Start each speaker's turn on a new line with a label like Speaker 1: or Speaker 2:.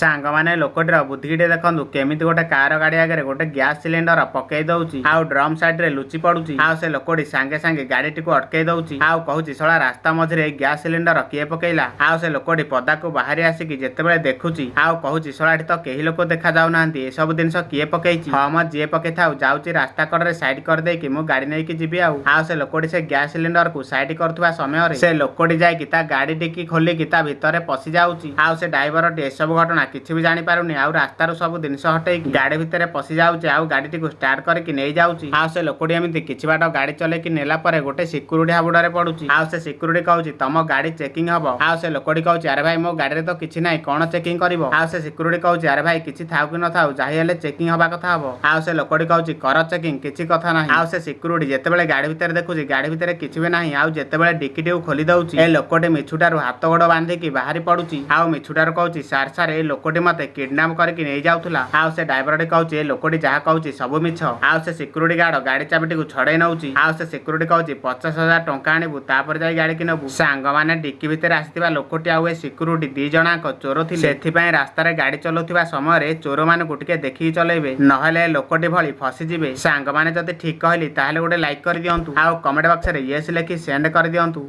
Speaker 1: ସାଙ୍ଗମାନେ ଲୋକଟିର ବୁଦ୍ଧିଟେ ଦେଖନ୍ତୁ କେମିତି ଗୋଟେ କାର ଗାଡି ଆଗରେ ଗୋଟେ ଗ୍ୟାସ ସିଲିଣ୍ଡର ପକେଇ ଦଉଛି ଆଉ ଡ୍ରମ ସାଇଡରେ ଲୁଚି ପଡୁଛି ଆଉ ସେ ଲୋକଟି ସାଙ୍ଗେ ସାଙ୍ଗେ ଗାଡିଟିକୁ ଅଟକେଇ ଦଉଛି ଆଉ କହୁଛି ଶଳା ରାସ୍ତା ମଝିରେ ଏଇ ଗ୍ୟାସ ସିଲିଣ୍ଡର କିଏ ପକେଇଲା। ଆଉ ସେ ଲୋକଟି ପଦାକୁ ବାହାରି ଆସିକି ଯେତେବେଳେ ଦେଖୁଛି ଆଉ କହୁଛି ଶଳା ଏଠି ତ କେହି ଲୋକ ଦେଖା ଯାଉନାହାନ୍ତି ଏସବୁ ଜିନିଷ କିଏ ପକେଇଛି। ହଁ ମ ଯିଏ ପକେଇଥାଉ ଯାଉଛି ରାସ୍ତା କଡରେ ସାଇଡ କରିଦେଇକି ମୁଁ ଗାଡି ନେଇକି ଯିବି। ଆଉ ସେ ଲୋକଟି ସେ ଗ୍ୟାସ ସିଲିଣ୍ଡରକୁ ସାଇଡ କରୁଥିବା ସମୟରେ ସେ ଲୋକଟି ଯାଇକି ତା ଗାଡିଟିକି ଖୋଲିକି ତା ଭିତରେ ପଶି ଯାଉଛି ଆଉ ସେ ଡ୍ରାଇଭରଟି ଏସବୁ ଘଟଣା କିଛି ବି ଜାଣି ପାରୁନି ଆଉ ରାସ୍ତାରୁ ସବୁ ଜିନିଷ ହଟେଇକି ଗାଡି ଭିତରେ ପଶି ଯାଉଛି ଆଉ ଗାଡିଟିକୁ ଷ୍ଟାର୍ଟ କରିକି ନେଇ ଯାଉଛି। ଆଉ ସେ ଲୋକଟି ଏମିତି କିଛି ବାଟ ଗାଡି ଚଲେଇକି ନେଲା ପରେ ଗୋଟେ ସିକ୍ୟୁରିଟି ହାବୁଡରେ ପଡୁଛି ଆଉ ସେ ସିକ୍ୟୁରିଟି କହୁଛି ତମ ଗାଡି ଚେକିଂ ହବ। ଆଉ ସେ ଲୋକଟି କହୁଛି ଆରେ ଭାଇ ମୋ ଗାଡିରେ ତ କିଛି ନାହିଁ କଣ ଚେକିଂ କରିବ। ଆଉ ସେ ସିକ୍ୟୁରିଟି କହୁଛି ଆରେ ଭାଇ କିଛି ଥାଉ କି ନଥାଉ ଯାହି ହେଲେ ଚେକିଂ ହବା କଥା ହବ। ଆଉ ସେ ଲୋକଟି କହୁଛି କର ଚେକିଂ କିଛି କଥା ନାହିଁ। ଆଉ ସେ ସିକ୍ୟୁରିଟି ଯେତେବେଳେ ଗାଡି ଭିତରେ ଦେଖୁଛି ଗାଡି ଭିତରେ କିଛି ବି ନାହିଁ ଆଉ ଯେତେବେଳେ ଡିକିଟିକୁ ଖୋଲି ଦଉଛି ଏ ଲୋକଟି ମିଛୁଟାରୁ ହାତ ଗୋଡ ବାନ୍ଧିକି ବାହାରି ପଡୁଛି ଆଉ ମିଛୁଟାରୁ କହୁଛି ସାର୍ ସାର୍ ଏ ଲୋକଟି ମତେ କିଡନାପ କରିକି ନେଇ ଯାଉଥିଲା। ଆଉ ସେ ଡ୍ରାଇଭରଟି କହୁଛି ଏ ଲୋକଟି ଯାହା କହୁଛି ସବୁ ମିଛ। ଆଉ ସେ ସିକ୍ୟୁରିଟି ଗାର୍ଡ ଗାଡି ଚାବିଟିକୁ ଛଡେଇ ନଉଛି ଆଉ ସେ ସିକ୍ୟୁରିଟି କହୁଛି 50,000 ଟଙ୍କା ଆଣିବୁ ତାପରେ ଯାଇ ଗାଡି କି ନେବୁ। ସାଙ୍ଗମାନେ ଡିକି ଭିତରେ ଆସିଥିବା ଲୋକଟି ଆଉ ଏ ସିକ୍ୟୁରିଟି ଦି ଜଣାଙ୍କ ଚୋର ଥିଲେ ସେଥିପାଇଁ ରାସ୍ତାରେ ଗାଡି ଚଲାଉଥିବା ସମୟରେ ଚୋର ମାନଙ୍କୁ ଟିକେ ଦେଖିକି ଚଲେଇବେ ନହେଲେ ଲୋକଟି ଭଳି ଫସିଯିବେ। ସାଙ୍ଗମାନେ ଯଦି ଠିକ କହିଲି ତାହେଲେ ଗୋଟେ ଲାଇକ୍ କରିଦିଅନ୍ତୁ ଆଉ କମେଣ୍ଟ ବକ୍ସରେ ୟେସ୍ ଲେଖି ସେଣ୍ଡ କରିଦିଅନ୍ତୁ।